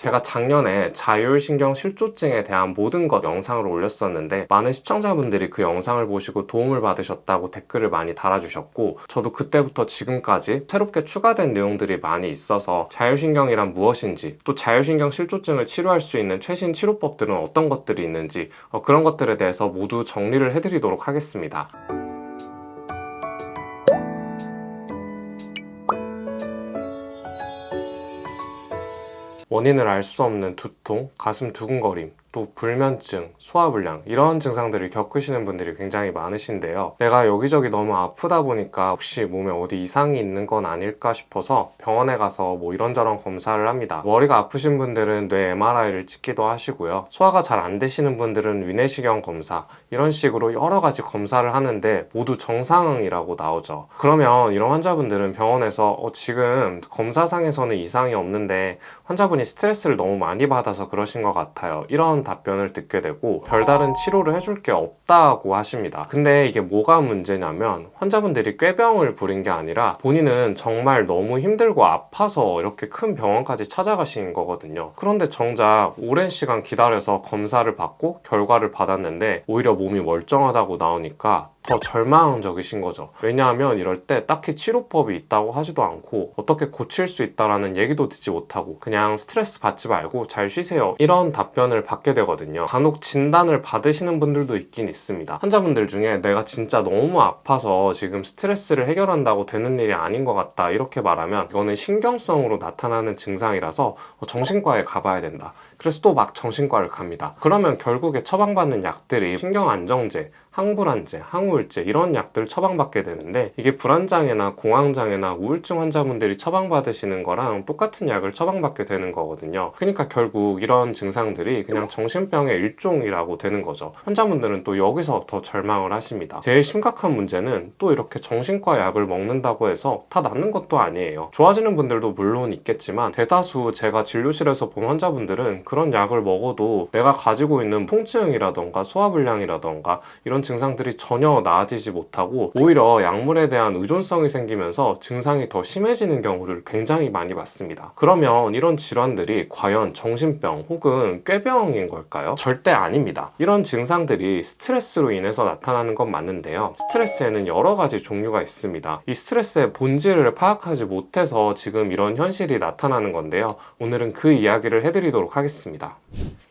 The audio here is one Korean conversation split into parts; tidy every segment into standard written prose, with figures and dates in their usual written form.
제가 작년에 자율신경실조증에 대한 모든 것 영상을 올렸었는데 많은 시청자분들이 그 영상을 보시고 도움을 받으셨다고 댓글을 많이 달아주셨고, 저도 그때부터 지금까지 새롭게 추가된 내용들이 많이 있어서 자율신경이란 무엇인지, 또 자율신경실조증을 치료할 수 있는 최신 치료법들은 어떤 것들이 있는지 그런 것들에 대해서 모두 정리를 해드리도록 하겠습니다. 원인을 알 수 없는 두통, 가슴 두근거림, 또 불면증, 소화불량, 이런 증상들을 겪으시는 분들이 굉장히 많으신데요. 내가 여기저기 너무 아프다 보니까 혹시 몸에 어디 이상이 있는 건 아닐까 싶어서 병원에 가서 뭐 이런저런 검사를 합니다. 머리가 아프신 분들은 뇌 MRI를 찍기도 하시고요. 소화가 잘 안 되시는 분들은 위내시경 검사, 이런 식으로 여러 가지 검사를 하는데 모두 정상이라고 나오죠. 그러면 이런 환자분들은 병원에서 지금 검사상에서는 이상이 없는데 환자분이 스트레스를 너무 많이 받아서 그러신 것 같아요, 이런 답변을 듣게 되고, 별다른 치료를 해줄 게 없다고 하십니다. 근데 이게 뭐가 문제냐면 환자분들이 꾀병을 부린 게 아니라 본인은 정말 너무 힘들고 아파서 이렇게 큰 병원까지 찾아가신 거거든요. 그런데 정작 오랜 시간 기다려서 검사를 받고 결과를 받았는데 오히려 몸이 멀쩡하다고 나오니까 더 절망적이신 거죠. 왜냐하면 이럴 때 딱히 치료법이 있다고 하지도 않고 어떻게 고칠 수 있다라는 얘기도 듣지 못하고 그냥 스트레스 받지 말고 잘 쉬세요, 이런 답변을 받게 되거든요. 간혹 진단을 받으시는 분들도 있긴 있습니다. 환자분들 중에 내가 진짜 너무 아파서 지금 스트레스를 해결한다고 되는 일이 아닌 것 같다, 이렇게 말하면 이거는 신경성으로 나타나는 증상이라서 정신과에 가봐야 된다. 그래서 또 막 정신과를 갑니다. 그러면 결국에 처방받는 약들이 신경안정제, 항불안제, 항우울제, 이런 약들을 처방받게 되는데, 이게 불안장애나 공황장애나 우울증 환자분들이 처방받으시는 거랑 똑같은 약을 처방받게 되는 거거든요. 그러니까 결국 이런 증상들이 그냥 정신병의 일종이라고 되는 거죠. 환자분들은 또 여기서 더 절망을 하십니다. 제일 심각한 문제는 또 이렇게 정신과 약을 먹는다고 해서 다 낫는 것도 아니에요. 좋아지는 분들도 물론 있겠지만 대다수 제가 진료실에서 본 환자분들은 그런 약을 먹어도 내가 가지고 있는 통증이라던가 소화불량이라던가 이런 증상들이 전혀 나아지지 못하고 오히려 약물에 대한 의존성이 생기면서 증상이 더 심해지는 경우를 굉장히 많이 봤습니다. 그러면 이런 질환들이 과연 정신병 혹은 꾀병인 걸까요? 절대 아닙니다. 이런 증상들이 스트레스로 인해서 나타나는 건 맞는데요. 스트레스에는 여러 가지 종류가 있습니다. 이 스트레스의 본질을 파악하지 못해서 지금 이런 현실이 나타나는 건데요. 오늘은 그 이야기를 해드리도록 하겠습니다.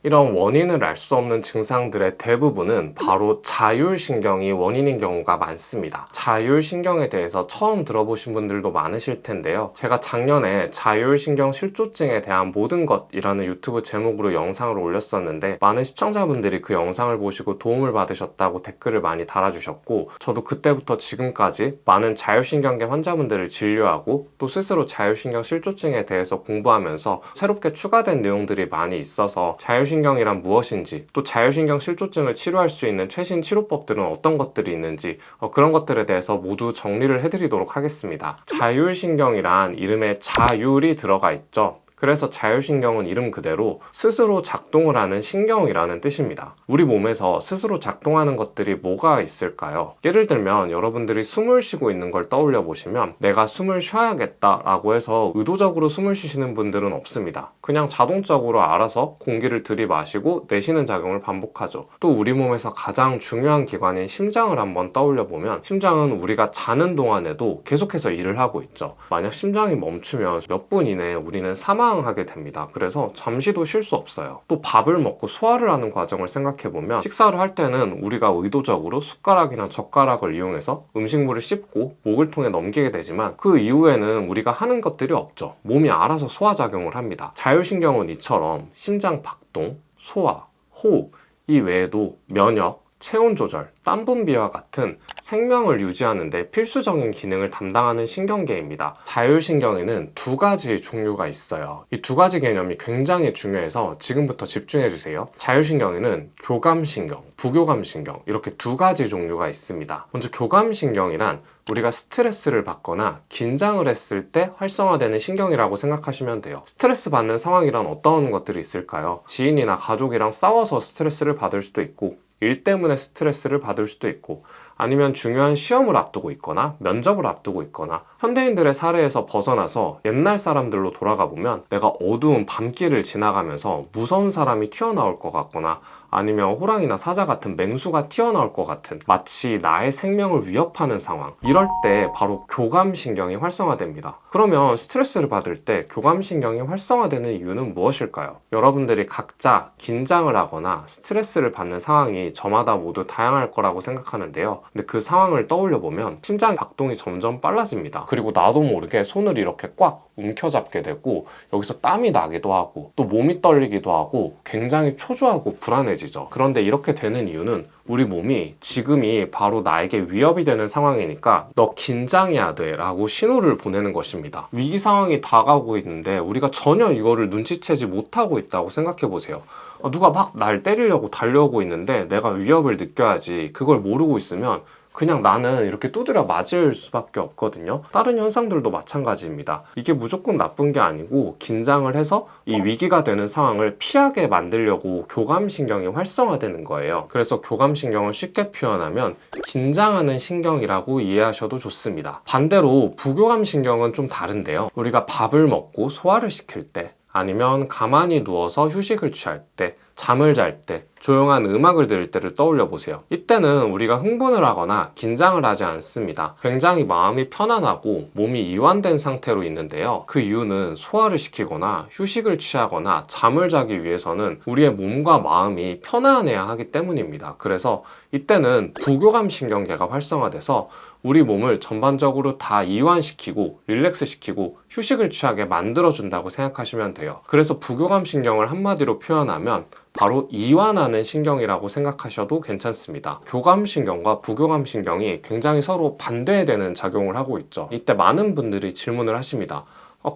이런 원인을 알 수 없는 증상들의 대부분은 바로 자율신경이 원인인 경우가 많습니다. 자율신경에 대해서 처음 들어보신 분들도 많으실 텐데요. 제가 작년에 자율신경실조증에 대한 모든 것이라는 유튜브 제목으로 영상을 올렸었는데 많은 시청자분들이 그 영상을 보시고 도움을 받으셨다고 댓글을 많이 달아주셨고, 저도 그때부터 지금까지 많은 자율신경계 환자분들을 진료하고 또 스스로 자율신경실조증에 대해서 공부하면서 새롭게 추가된 내용들이 많이 있어서 자율신경이란 무엇인지, 또 자율신경 실조증을 치료할 수 있는 최신 치료법들은 어떤 것들이 있는지 그런 것들에 대해서 모두 정리를 해드리도록 하겠습니다. 자율신경이란 이름에 자율이 들어가 있죠. 그래서 자율신경은 이름 그대로 스스로 작동을 하는 신경이라는 뜻입니다. 우리 몸에서 스스로 작동하는 것들이 뭐가 있을까요? 예를 들면 여러분들이 숨을 쉬고 있는 걸 떠올려 보시면 내가 숨을 쉬어야겠다 라고 해서 의도적으로 숨을 쉬시는 분들은 없습니다. 그냥 자동적으로 알아서 공기를 들이마시고 내쉬는 작용을 반복하죠. 또 우리 몸에서 가장 중요한 기관인 심장을 한번 떠올려 보면 심장은 우리가 자는 동안에도 계속해서 일을 하고 있죠. 만약 심장이 멈추면 몇 분 이내에 우리는 사망하게 됩니다. 그래서 잠시도 쉴 수 없어요. 또 밥을 먹고 소화를 하는 과정을 생각해보면 식사를 할 때는 우리가 의도적으로 숟가락이나 젓가락을 이용해서 음식물을 씹고 목을 통해 넘기게 되지만 그 이후에는 우리가 하는 것들이 없죠. 몸이 알아서 소화작용을 합니다. 자율신경은 이처럼 심장 박동, 소화, 호흡, 이 외에도 면역, 체온 조절, 땀 분비와 같은 생명을 유지하는 데 필수적인 기능을 담당하는 신경계입니다. 자율신경에는 두 가지 종류가 있어요. 이 두 가지 개념이 굉장히 중요해서 지금부터 집중해 주세요. 자율신경에는 교감신경, 부교감신경, 이렇게 두 가지 종류가 있습니다. 먼저 교감신경이란 우리가 스트레스를 받거나 긴장을 했을 때 활성화되는 신경이라고 생각하시면 돼요. 스트레스 받는 상황이란 어떤 것들이 있을까요? 지인이나 가족이랑 싸워서 스트레스를 받을 수도 있고, 일 때문에 스트레스를 받을 수도 있고, 아니면 중요한 시험을 앞두고 있거나 면접을 앞두고 있거나 현대인들의 사례에서 벗어나서 옛날 사람들로 돌아가 보면 내가 어두운 밤길을 지나가면서 무서운 사람이 튀어나올 것 같거나 아니면 호랑이나 사자 같은 맹수가 튀어나올 것 같은 마치 나의 생명을 위협하는 상황, 이럴 때 바로 교감신경이 활성화됩니다. 그러면 스트레스를 받을 때 교감신경이 활성화되는 이유는 무엇일까요? 여러분들이 각자 긴장을 하거나 스트레스를 받는 상황이 저마다 모두 다양할 거라고 생각하는데요. 근데 그 상황을 떠올려 보면 심장 박동이 점점 빨라집니다. 그리고 나도 모르게 손을 이렇게 꽉 움켜잡게 되고 여기서 땀이 나기도 하고 또 몸이 떨리기도 하고 굉장히 초조하고 불안해지죠. 그런데 이렇게 되는 이유는 우리 몸이 지금이 바로 나에게 위협이 되는 상황이니까 너 긴장해야 돼 라고 신호를 보내는 것입니다. 위기 상황이 다가오고 있는데 우리가 전혀 이거를 눈치채지 못하고 있다고 생각해 보세요. 누가 막 날 때리려고 달려오고 있는데 내가 위협을 느껴야지, 그걸 모르고 있으면 그냥 나는 이렇게 두드려 맞을 수밖에 없거든요. 다른 현상들도 마찬가지입니다. 이게 무조건 나쁜 게 아니고 긴장을 해서 이 위기가 되는 상황을 피하게 만들려고 교감신경이 활성화되는 거예요. 그래서 교감신경을 쉽게 표현하면 긴장하는 신경이라고 이해하셔도 좋습니다. 반대로 부교감신경은 좀 다른데요. 우리가 밥을 먹고 소화를 시킬 때, 아니면 가만히 누워서 휴식을 취할 때, 잠을 잘 때, 조용한 음악을 들을 때를 떠올려 보세요. 이때는 우리가 흥분을 하거나 긴장을 하지 않습니다. 굉장히 마음이 편안하고 몸이 이완된 상태로 있는데요. 그 이유는 소화를 시키거나 휴식을 취하거나 잠을 자기 위해서는 우리의 몸과 마음이 편안해야 하기 때문입니다. 그래서 이때는 부교감 신경계가 활성화돼서 우리 몸을 전반적으로 다 이완시키고 릴렉스 시키고 휴식을 취하게 만들어준다고 생각하시면 돼요. 그래서 부교감 신경을 한마디로 표현하면 바로 이완하는 신경이라고 생각하셔도 괜찮습니다. 교감신경과 부교감신경이 굉장히 서로 반대되는 작용을 하고 있죠. 이때 많은 분들이 질문을 하십니다.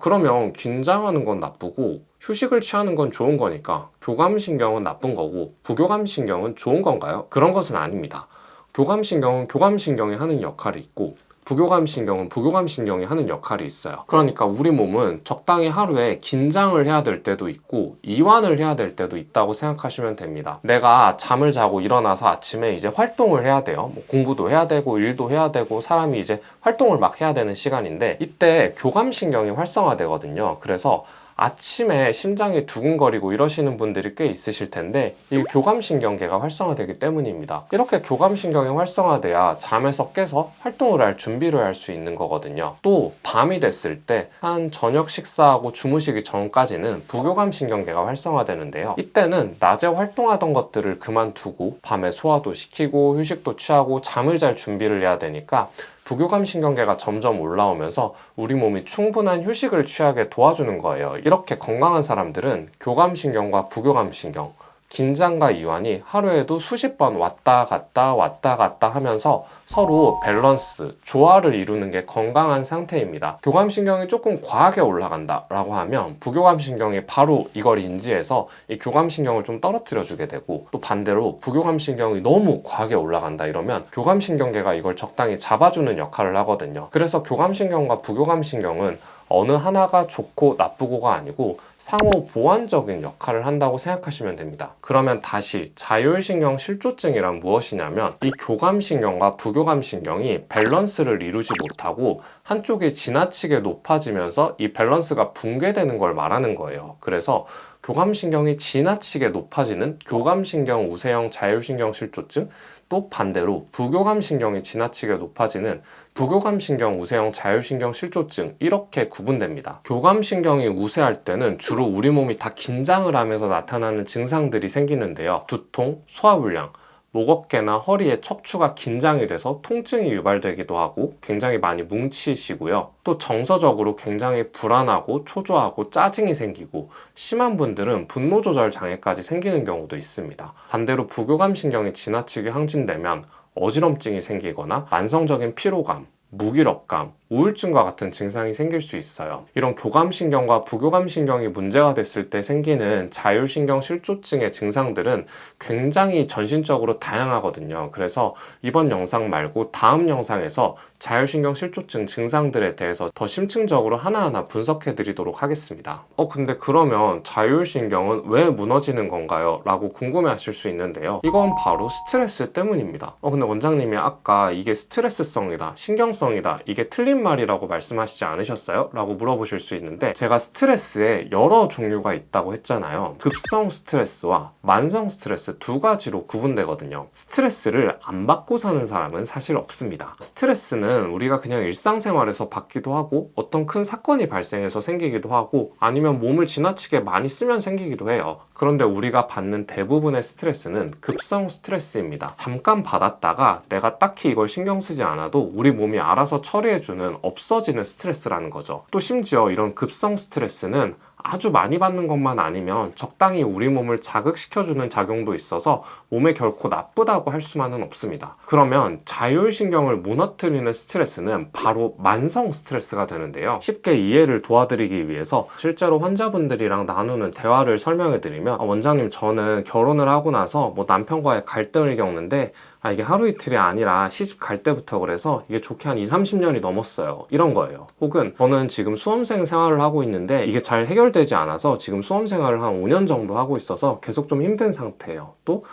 그러면 긴장하는 건 나쁘고 휴식을 취하는 건 좋은 거니까 교감신경은 나쁜 거고 부교감신경은 좋은 건가요? 그런 것은 아닙니다. 교감신경은 교감신경이 하는 역할이 있고 부교감신경은 부교감신경이 하는 역할이 있어요. 그러니까 우리 몸은 적당히 하루에 긴장을 해야 될 때도 있고 이완을 해야 될 때도 있다고 생각하시면 됩니다. 내가 잠을 자고 일어나서 아침에 이제 활동을 해야 돼요. 공부도 해야 되고 일도 해야 되고 사람이 이제 활동을 막 해야 되는 시간인데 이때 교감신경이 활성화되거든요. 그래서 아침에 심장이 두근거리고 이러시는 분들이 꽤 있으실 텐데 이 교감신경계가 활성화되기 때문입니다. 이렇게 교감신경이 활성화돼야 잠에서 깨서 활동을 할 준비를 할 수 있는 거거든요. 또 밤이 됐을 때 한 저녁 식사하고 주무시기 전까지는 부교감신경계가 활성화되는데요. 이때는 낮에 활동하던 것들을 그만두고 밤에 소화도 시키고 휴식도 취하고 잠을 잘 준비를 해야 되니까 부교감 신경계가 점점 올라오면서 우리 몸이 충분한 휴식을 취하게 도와주는 거예요. 이렇게 건강한 사람들은 교감 신경과 부교감 신경, 긴장과 이완이 하루에도 수십 번 왔다 갔다 하면서 서로 밸런스, 조화를 이루는 게 건강한 상태입니다. 교감신경이 조금 과하게 올라간다 라고 하면 부교감신경이 바로 이걸 인지해서 이 교감신경을 좀 떨어뜨려 주게 되고, 또 반대로 부교감신경이 너무 과하게 올라간다 이러면 교감신경계가 이걸 적당히 잡아주는 역할을 하거든요. 그래서 교감신경과 부교감신경은 어느 하나가 좋고 나쁘고가 아니고 상호 보완적인 역할을 한다고 생각하시면 됩니다. 그러면 다시 자율신경 실조증이란 무엇이냐면 이 교감신경과 부교감신경이 밸런스를 이루지 못하고 한쪽이 지나치게 높아지면서 이 밸런스가 붕괴되는 걸 말하는 거예요. 그래서 교감신경이 지나치게 높아지는 교감신경 우세형 자율신경 실조증, 또 반대로 부교감신경이 지나치게 높아지는 부교감신경 우세형 자율신경 실조증, 이렇게 구분됩니다. 교감신경이 우세할 때는 주로 우리 몸이 다 긴장을 하면서 나타나는 증상들이 생기는데요. 두통, 소화불량, 목 어깨나 허리에 척추가 긴장이 돼서 통증이 유발되기도 하고 굉장히 많이 뭉치시고요. 또 정서적으로 굉장히 불안하고 초조하고 짜증이 생기고 심한 분들은 분노 조절 장애까지 생기는 경우도 있습니다. 반대로 부교감신경이 지나치게 항진되면 어지럼증이 생기거나 만성적인 피로감, 무기력감, 우울증과 같은 증상이 생길 수 있어요. 이런 교감신경과 부교감신경이 문제가 됐을 때 생기는 자율신경 실조증의 증상들은 굉장히 전신적으로 다양하거든요. 그래서 이번 영상 말고 다음 영상에서 자율신경 실조증 증상들에 대해서 더 심층적으로 하나하나 분석해 드리도록 하겠습니다. 근데 그러면 자율신경은 왜 무너지는 건가요? 라고 궁금해 하실 수 있는데요. 이건 바로 스트레스 때문입니다. 근데 원장님이 아까 이게 스트레스성이다, 신경성이다, 이게 틀린 말이라고 말씀하시지 않으셨어요? 라고 물어보실 수 있는데, 제가 스트레스에 여러 종류가 있다고 했잖아요. 급성 스트레스와 만성 스트레스 두 가지로 구분되거든요. 스트레스를 안 받고 사는 사람은 사실 없습니다. 스트레스는 우리가 그냥 일상생활에서 받기도 하고 어떤 큰 사건이 발생해서 생기기도 하고 아니면 몸을 지나치게 많이 쓰면 생기기도 해요. 그런데 우리가 받는 대부분의 스트레스는 급성 스트레스입니다. 잠깐 받았다가 내가 딱히 이걸 신경 쓰지 않아도 우리 몸이 알아서 처리해주는 없어지는 스트레스라는 거죠. 또 심지어 이런 급성 스트레스는 아주 많이 받는 것만 아니면 적당히 우리 몸을 자극시켜주는 작용도 있어서 몸에 결코 나쁘다고 할 수만은 없습니다. 그러면 자율신경을 무너뜨리는 스트레스는 바로 만성 스트레스가 되는데요. 쉽게 이해를 도와드리기 위해서 실제로 환자분들이랑 나누는 대화를 설명해드리면, 원장님 저는 결혼을 하고 나서 남편과의 갈등을 겪는데 이게 하루 이틀이 아니라 시집 갈 때부터 그래서 이게 좋게 한 20-30년이 넘었어요. 이런 거예요. 혹은 저는 지금 수험생 생활을 하고 있는데 이게 잘 해결되지 않아서 지금 수험 생활을 한 5년 정도 하고 있어서 계속 좀 힘든 상태예요. 또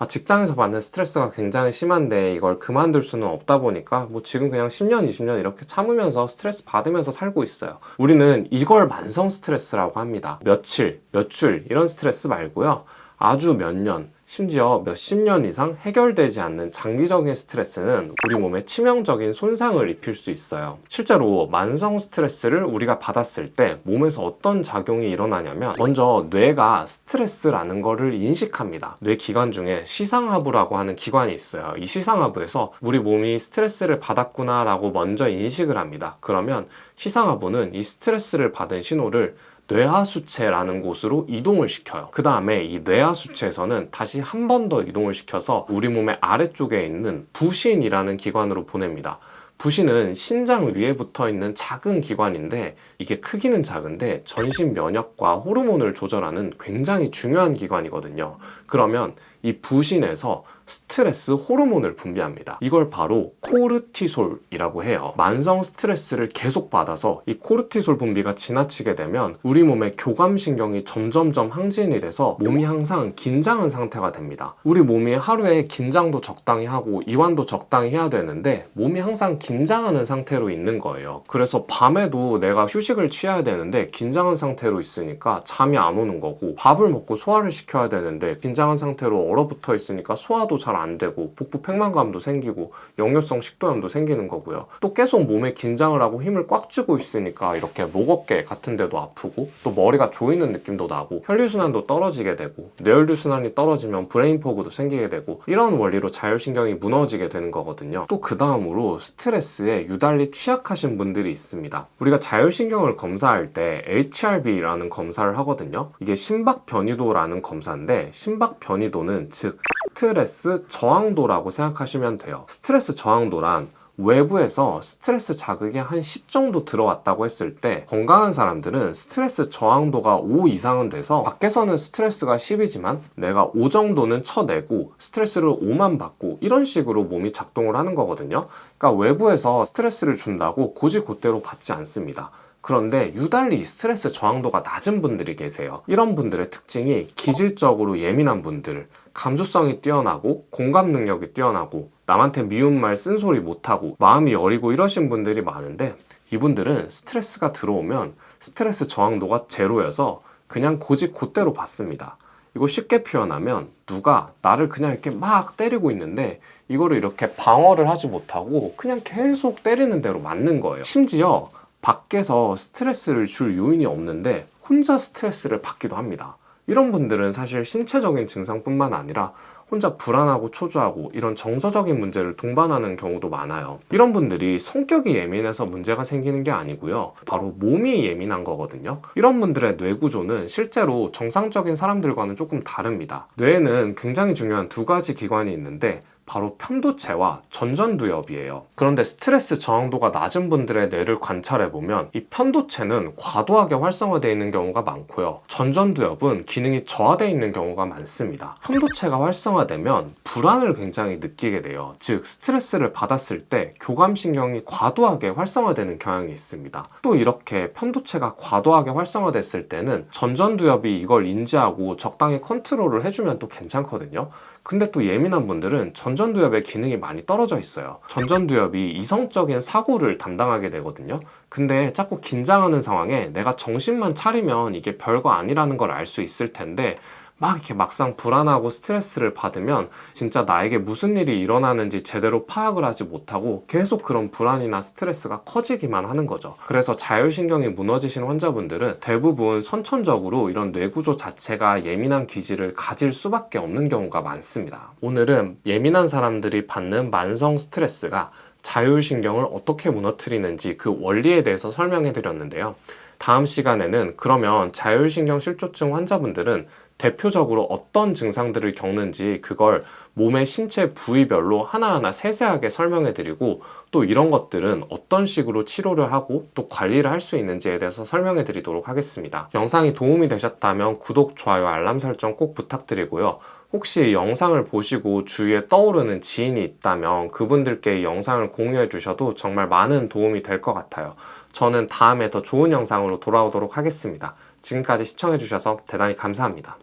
직장에서 받는 스트레스가 굉장히 심한데 이걸 그만둘 수는 없다 보니까 지금 그냥 10년, 20년 이렇게 참으면서 스트레스 받으면서 살고 있어요. 우리는 이걸 만성 스트레스라고 합니다. 며칠, 몇 줄 이런 스트레스 말고요. 아주 몇 년, 심지어 몇십 년 이상 해결되지 않는 장기적인 스트레스는 우리 몸에 치명적인 손상을 입힐 수 있어요. 실제로 만성 스트레스를 우리가 받았을 때 몸에서 어떤 작용이 일어나냐면, 먼저 뇌가 스트레스라는 거를 인식합니다. 뇌 기관 중에 시상하부라고 하는 기관이 있어요. 이 시상하부에서 우리 몸이 스트레스를 받았구나 라고 먼저 인식을 합니다. 그러면 시상하부는 이 스트레스를 받은 신호를 뇌하수체라는 곳으로 이동을 시켜요. 그 다음에 이 뇌하수체에서는 다시 한 번 더 이동을 시켜서 우리 몸의 아래쪽에 있는 부신이라는 기관으로 보냅니다. 부신은 신장 위에 붙어 있는 작은 기관인데, 이게 크기는 작은데 전신 면역과 호르몬을 조절하는 굉장히 중요한 기관이거든요. 그러면 이 부신에서 스트레스 호르몬을 분비합니다. 이걸 바로 코르티솔이라고 해요. 만성 스트레스를 계속 받아서 이 코르티솔 분비가 지나치게 되면 우리 몸의 교감신경이 점점점 항진이 돼서 몸이 항상 긴장한 상태가 됩니다. 우리 몸이 하루에 긴장도 적당히 하고 이완도 적당히 해야 되는데 몸이 항상 긴장하는 상태로 있는 거예요. 그래서 밤에도 내가 휴식을 취해야 되는데 긴장한 상태로 있으니까 잠이 안 오는 거고, 밥을 먹고 소화를 시켜야 되는데 긴장한 상태로 얼어붙어 있으니까 소화도 잘 안 되고 복부 팽만감도 생기고 역류성 식도염도 생기는 거고요. 또 계속 몸에 긴장을 하고 힘을 꽉 쥐고 있으니까 이렇게 목 어깨 같은 데도 아프고 또 머리가 조이는 느낌도 나고 혈류순환도 떨어지게 되고, 뇌혈류순환이 떨어지면 브레인 포그도 생기게 되고, 이런 원리로 자율신경이 무너지게 되는 거거든요. 또 그 다음으로 스트레스에 유달리 취약하신 분들이 있습니다. 우리가 자율신경을 검사할 때 HRV라는 검사를 하거든요. 이게 심박변이도라는 검사인데, 심박변이도는 즉 스트레스 저항도라고 생각하시면 돼요. 스트레스 저항도란 외부에서 스트레스 자극이 한 10 정도 들어왔다고 했을 때, 건강한 사람들은 스트레스 저항도가 5 이상은 돼서 밖에서는 스트레스가 10이지만 내가 5 정도는 쳐내고 스트레스를 5만 받고, 이런 식으로 몸이 작동을 하는 거거든요. 그러니까 외부에서 스트레스를 준다고 곧이곧대로 받지 않습니다. 그런데 유달리 스트레스 저항도가 낮은 분들이 계세요. 이런 분들의 특징이 기질적으로 예민한 분들, 감수성이 뛰어나고 공감 능력이 뛰어나고 남한테 미운 말 쓴소리 못하고 마음이 여리고 이러신 분들이 많은데, 이분들은 스트레스가 들어오면 스트레스 저항도가 제로여서 그냥 곧이곧대로 받습니다. 이거 쉽게 표현하면 누가 나를 그냥 이렇게 막 때리고 있는데 이거를 이렇게 방어를 하지 못하고 그냥 계속 때리는 대로 맞는 거예요. 심지어 밖에서 스트레스를 줄 요인이 없는데 혼자 스트레스를 받기도 합니다. 이런 분들은 사실 신체적인 증상뿐만 아니라 혼자 불안하고 초조하고 이런 정서적인 문제를 동반하는 경우도 많아요. 이런 분들이 성격이 예민해서 문제가 생기는 게 아니고요. 바로 몸이 예민한 거거든요. 이런 분들의 뇌 구조는 실제로 정상적인 사람들과는 조금 다릅니다. 뇌에는 굉장히 중요한 두 가지 기관이 있는데, 바로 편도체와 전전두엽이에요. 그런데 스트레스 저항도가 낮은 분들의 뇌를 관찰해보면 이 편도체는 과도하게 활성화되어 있는 경우가 많고요. 전전두엽은 기능이 저하되어 있는 경우가 많습니다. 편도체가 활성화되면 불안을 굉장히 느끼게 돼요. 즉 스트레스를 받았을 때 교감신경이 과도하게 활성화되는 경향이 있습니다. 또 이렇게 편도체가 과도하게 활성화됐을 때는 전전두엽이 이걸 인지하고 적당히 컨트롤을 해주면 또 괜찮거든요. 근데 또 예민한 분들은 전전두엽의 기능이 많이 떨어져 있어요. 전전두엽이 이성적인 사고를 담당하게 되거든요. 근데 자꾸 긴장하는 상황에 내가 정신만 차리면 이게 별거 아니라는 걸 알 수 있을 텐데 막 이렇게 막상 불안하고 스트레스를 받으면 진짜 나에게 무슨 일이 일어나는지 제대로 파악을 하지 못하고 계속 그런 불안이나 스트레스가 커지기만 하는 거죠. 그래서 자율신경이 무너지신 환자분들은 대부분 선천적으로 이런 뇌구조 자체가 예민한 기질을 가질 수밖에 없는 경우가 많습니다. 오늘은 예민한 사람들이 받는 만성 스트레스가 자율신경을 어떻게 무너뜨리는지 그 원리에 대해서 설명해 드렸는데요. 다음 시간에는 그러면 자율신경 실조증 환자분들은 대표적으로 어떤 증상들을 겪는지 그걸 몸의 신체 부위별로 하나하나 세세하게 설명해 드리고 또 이런 것들은 어떤 식으로 치료를 하고 또 관리를 할 수 있는지에 대해서 설명해 드리도록 하겠습니다. 영상이 도움이 되셨다면 구독, 좋아요, 알람 설정 꼭 부탁드리고요. 혹시 영상을 보시고 주위에 떠오르는 지인이 있다면 그분들께 이 영상을 공유해 주셔도 정말 많은 도움이 될 것 같아요. 저는 다음에 더 좋은 영상으로 돌아오도록 하겠습니다. 지금까지 시청해 주셔서 대단히 감사합니다.